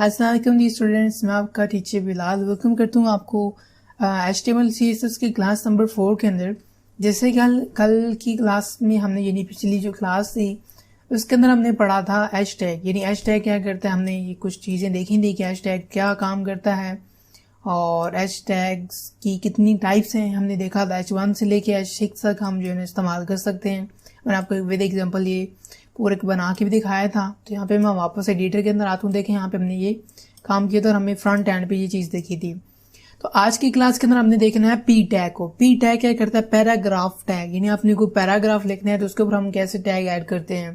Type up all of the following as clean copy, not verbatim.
अस्सलाम वालेकुम जी स्टूडेंट्स, मैं आपका टीचर बिलाल वेलकम करता हूँ आपको HTML CSS की क्लास नंबर 4 के अंदर। जैसे कल की क्लास में हमने यानी पिछली जो क्लास थी उसके अंदर हमने पढ़ा था हैशटैग। यानी हैशटैग क्या करता है, हमने ये कुछ चीज़ें देखी थी कि हैशटैग क्या काम करता है और हैशटैग्स की कितनी टाइप्स हैं। हमने देखा था H1 से लेके H6 तक हम जो है इस्तेमाल कर सकते हैं। मैंने आपको विद एग्जाम्पल ये पूरे बना के भी दिखाया था। तो यहाँ पे मैं वापस एडिटर के अंदर आता हूँ। देखें यहाँ पे हमने ये काम किया था और हमें फ्रंट एंड पे ये चीज़ देखी थी। तो आज की क्लास के अंदर हमने देखना है पी टैग को। पी टैग क्या करता है, पैराग्राफ टैग। यानी आपने कोई पैराग्राफ लिखना है तो उसके ऊपर हम कैसे टैग ऐड करते हैं।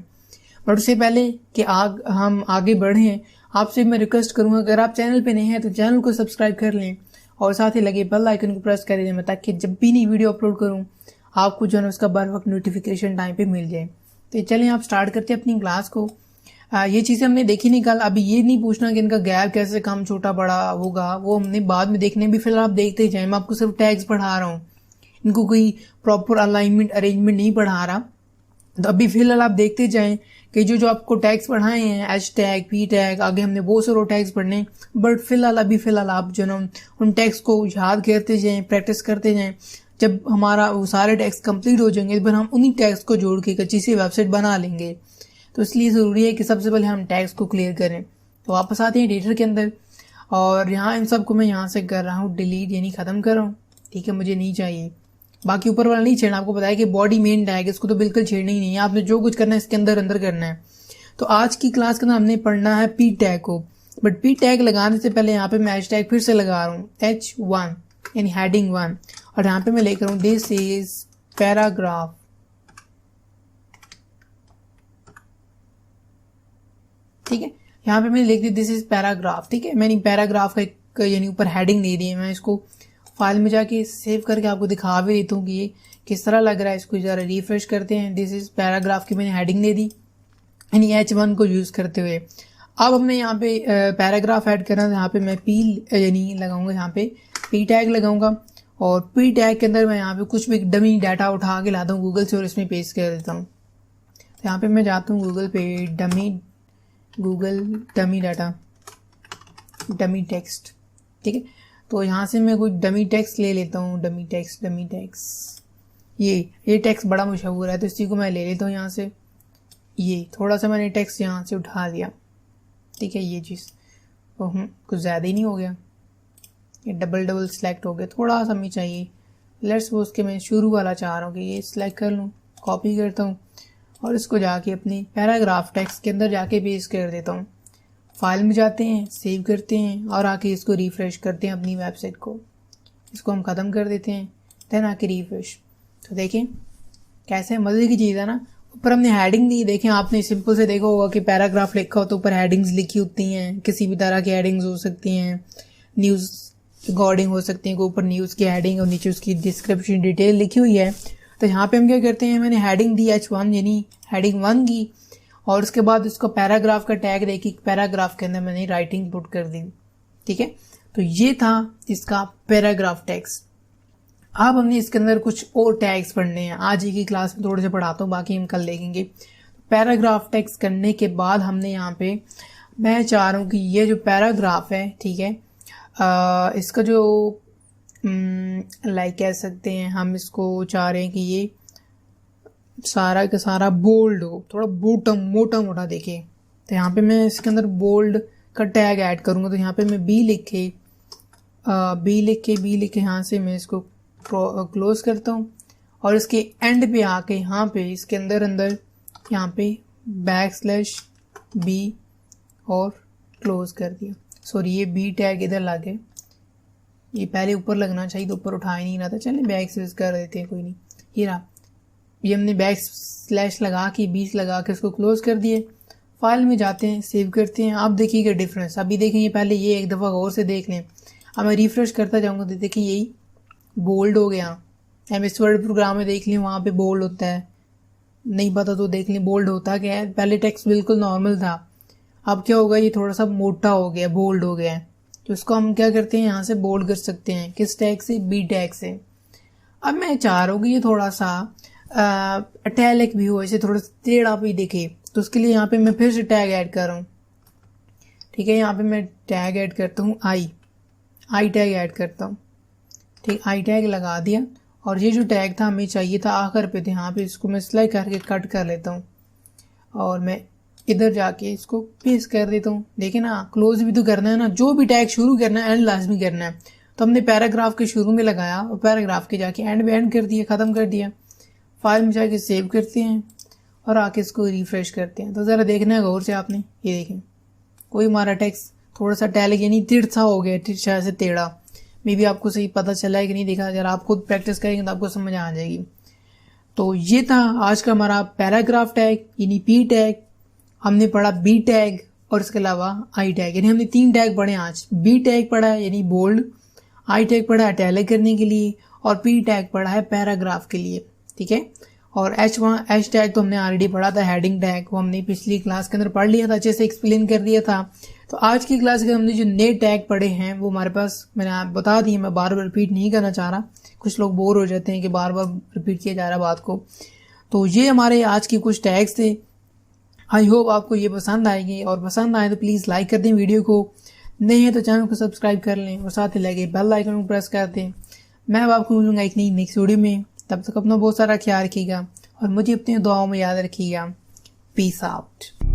बट उससे पहले कि हम आगे बढ़ें, आपसे मैं रिक्वेस्ट करूंगा अगर आप चैनल पे नए हैं तो चैनल को सब्सक्राइब कर लें और साथ ही लगे बेल आइकन को प्रेस कर दें ताकि जब भी नई वीडियो अपलोड करूं आपको जो है उसका बर वक्त नोटिफिकेशन टाइम पे मिल जाए। तो चलें आप स्टार्ट करते हैं अपनी क्लास को। ये चीज़ें हमने देखी नहीं कल। अभी ये नहीं पूछना कि इनका गैप कैसे कम छोटा बड़ा होगा, वो हमने बाद में देखने। भी फिलहाल आप देखते जाएं, मैं आपको सिर्फ टैग्स पढ़ा रहा हूँ, इनको कोई प्रॉपर अलाइनमेंट अरेंजमेंट नहीं पढ़ा रहा। तो अभी फिलहाल आप देखते जाएं कि जो आपको टैग्स पढ़ाए हैं, एच टैग, पी टैग, आगे हमने बहुत सारे टैग्स पढ़ने। बट फिलहाल आप जो ना उन टैग्स को याद करते जाएं, प्रैक्टिस करते जाएं। जब हमारा वो सारे टैग्स कंप्लीट हो जाएंगे फिर हम उन्हीं टैग्स को जोड़ के एक अच्छी सी वेबसाइट बना लेंगे। तो इसलिए ज़रूरी है कि सबसे पहले हम टैग्स को क्लियर करें। तो वापस आते हैं एडिटर के अंदर और यहाँ इन सब को मैं यहाँ से कर रहा हूँ डिलीट, यानी ख़त्म कर रहा हूँ। ठीक है, मुझे नहीं चाहिए। बाकी ऊपर वाला नहीं छेड़ना। आपको पता है कि बॉडी मेन टैग, इसको तो बिल्कुल छेड़ना ही नहीं है। आपने जो कुछ करना है इसके अंदर करना है। तो आज की क्लास के अंदर हमने पढ़ना है पी टैग को। बट पी टैग लगाने से पहले यहाँ पे मैं हैश टैग फिर से लगा रहा हूँ H1 यानी हेडिंग 1 और यहाँ पे मैं लेकर हूँ दिस इज पैराग्राफ। ठीक है, यहाँ पे मैंने लिख दी दिस इज पैराग्राफ। ठीक है, मैंने पैराग्राफ का एक यानी ऊपर हेडिंग दे दी है। मैं इसको फाइल में जाके सेव करके आपको दिखा भी देता हूँ कि ये किस तरह लग रहा है। इसको जरा रिफ्रेश करते हैं। दिस इज पैराग्राफ की मैंने हेडिंग दे दी यानी H1 को यूज करते हुए। अब हमने यहाँ पे पैराग्राफ ऐड करना है। यहाँ पे मैं पी यानी लगाऊंगा, यहाँ पे पी टैग लगाऊंगा और पी टैग के अंदर मैं यहाँ पे कुछ भी डमी डाटा उठा के लाता हूँ गूगल से और इसमें पेस्ट कर देता हूँ। तो यहाँ पे मैं जाता हूँ गूगल पे, Google dummy data, dummy text. ठीक है, तो यहाँ से मैं कुछ डमी टेक्स्ट ले लेता हूँ। डमी टेक्स्ट ये टेक्स्ट बड़ा मशहूर है तो इसी को मैं ले लेता हूँ यहाँ से। ये थोड़ा सा मैंने टेक्स्ट यहाँ से उठा दिया। ठीक है, ये चीज़ कुछ ज़्यादा ही नहीं हो गया, ये डबल सेलेक्ट हो गया, थोड़ा सा हमें चाहिए। लेट्स सपोज के मैं शुरू वाला चाह रहा हूँ कि ये सिलेक्ट कर लूँ, कॉपी करता हूँ और इसको जाके अपनी पैराग्राफ टेक्स्ट के अंदर जाके पेस्ट कर देता हूँ। फाइल में जाते हैं, सेव करते हैं और आके इसको रिफ्रेश करते हैं अपनी वेबसाइट को। इसको हम ख़त्म कर देते हैं, देन आके रिफ्रेश। तो देखें कैसे मज़े की चीज़ है ना। ऊपर हमने हेडिंग दी। देखें आपने सिंपल से देखा होगा कि पैराग्राफ लिखा हो तो ऊपर हेडिंग्स लिखी होती हैं। किसी भी तरह की हेडिंग्स हो सकती हैं, न्यूज़ रिकॉर्डिंग हो सकती है, ऊपर न्यूज़ की हेडिंग और नीचे उसकी डिस्क्रिप्शन डिटेल लिखी हुई है। तो यहाँ पे हम क्या करते हैं, मैंने हेडिंग दी H1 यानी हेडिंग 1 की और उसके बाद इसको पैराग्राफ का टैग देखी, पैराग्राफ के अंदर मैंने राइटिंग पुट कर दी। ठीक है, तो ये था इसका पैराग्राफ टैग्स। अब हमने इसके अंदर कुछ और टैग्स पढ़ने हैं। आज ही की क्लास में थोड़े से पढ़ाता हूँ, बाकी हम कल देखेंगे। पैराग्राफ टैग्स करने के बाद हमने यहाँ पे, मैं चाह रहा हूँ कि ये जो पैराग्राफ है, ठीक है, इसका जो लाइक कह सकते हैं, हम इसको चाह रहे हैं कि ये सारा का सारा बोल्ड हो, थोड़ा मोटा मोटा देखे। तो यहाँ पे मैं इसके अंदर बोल्ड का टैग ऐड करूँगा। तो यहाँ पे मैं बी लिख के यहाँ से मैं इसको क्लोज करता हूँ और इसके एंड पे आके यहाँ पे इसके अंदर यहाँ पे \b और क्लोज कर दिया। सॉरी, ये बी टैग इधर लगे, ये पहले ऊपर लगना चाहिए तो ऊपर उठा ही नहीं रहा था। चलें बैक स्लैश कर देते हैं, कोई नहीं। ये रहा, ये हमने बैक स्लैश लगा के 20 लगा के इसको क्लोज कर दिए। फाइल में जाते हैं, सेव करते हैं। आप देखिएगा डिफरेंस। अभी देखेंगे, पहले ये एक दफ़ा गौर से देख लें। अब मैं रिफ्रेश करता जाऊँगा तो देखिए यही बोल्ड हो गया। MS वर्ड प्रोग्राम में देख लें, वहाँ पे बोल्ड होता है। नहीं पता तो देख लें बोल्ड होता क्या है। पहले टेक्स्ट बिल्कुल नॉर्मल था, अब क्या होगा, ये थोड़ा सा मोटा हो गया, बोल्ड हो गया है। तो इसको हम क्या करते हैं, यहाँ से बोल्ड कर सकते हैं। किस टैग से, बी टैग से। अब मैं चाह रहा हूँ कि ये थोड़ा सा इटैलिक भी हो, ऐसे थोड़ा टेढ़ा भी दिखे। तो उसके लिए यहाँ पे मैं फिर से टैग ऐड कर रहा हूँ। ठीक है। यहाँ पे मैं टैग ऐड करता हूँ आई टैग ऐड करता हूँ, ठीक। आई टैग लगा दिया और ये जो टैग था हमें चाहिए था आखिर पे थे, यहाँ पे इसको मैं सिलेक्ट करके कट कर लेता हूँ और मैं इधर जाके इसको पेस्ट कर देता हूँ। देखिए ना, क्लोज भी तो करना है ना, जो भी टैग शुरू करना है एंड लाजमी करना है। तो हमने पैराग्राफ के शुरू में लगाया और पैराग्राफ के जाके एंड में एंड कर दिया, ख़त्म कर दिया। फाइल में जाके सेव करते हैं और आके इसको रिफ्रेश करते हैं। तो ज़रा देखना है गौर से आपने, ये देखें कोई हमारा टेक्स्ट थोड़ा सा टैग यानी तिरछा हो गया, तिरछा से टेढ़ा। मे भी आपको सही पता चला है कि नहीं देखा, अगर आप खुद प्रैक्टिस करेंगे तो आपको समझ आ जाएगी। तो ये था आज का हमारा पैराग्राफ टैग यानी पी टैग। हमने पढ़ा बी टैग और इसके अलावा आई टैग, यानी हमने 3 टैग पढ़े आज। बी टैग पढ़ा है यानी बोल्ड, आई टैग पढ़ा है इटैलिक करने के लिए और पी टैग पढ़ा है पैराग्राफ के लिए, ठीक है। और एच टैग तो हमने ऑलरेडी पढ़ा था, हेडिंग टैग, वो हमने पिछली क्लास के अंदर पढ़ लिया था, अच्छे से एक्सप्लेन कर दिया था। तो आज की क्लास के हमने जो नए टैग पढ़े हैं वो हमारे पास मैंने आप बता दिए, मैं बार बार रिपीट नहीं करना चाह रहा, कुछ लोग बोर हो जाते हैं कि बार बार रिपीट किया जा रहा है बात को। तो ये हमारे आज के कुछ टैग्स थे। आई होप आपको ये पसंद आएगी, और पसंद आए तो प्लीज़ लाइक कर दें वीडियो को, नहीं है तो चैनल को सब्सक्राइब कर लें और साथ ही लगे बेल आइकन को प्रेस कर दें। मैं अब आपको मिलूंगा एक नई नेक्स्ट वीडियो में, तब तक अपना बहुत सारा ख्याल रखिएगा और मुझे अपनी दुआओं में याद रखिएगा। Peace out.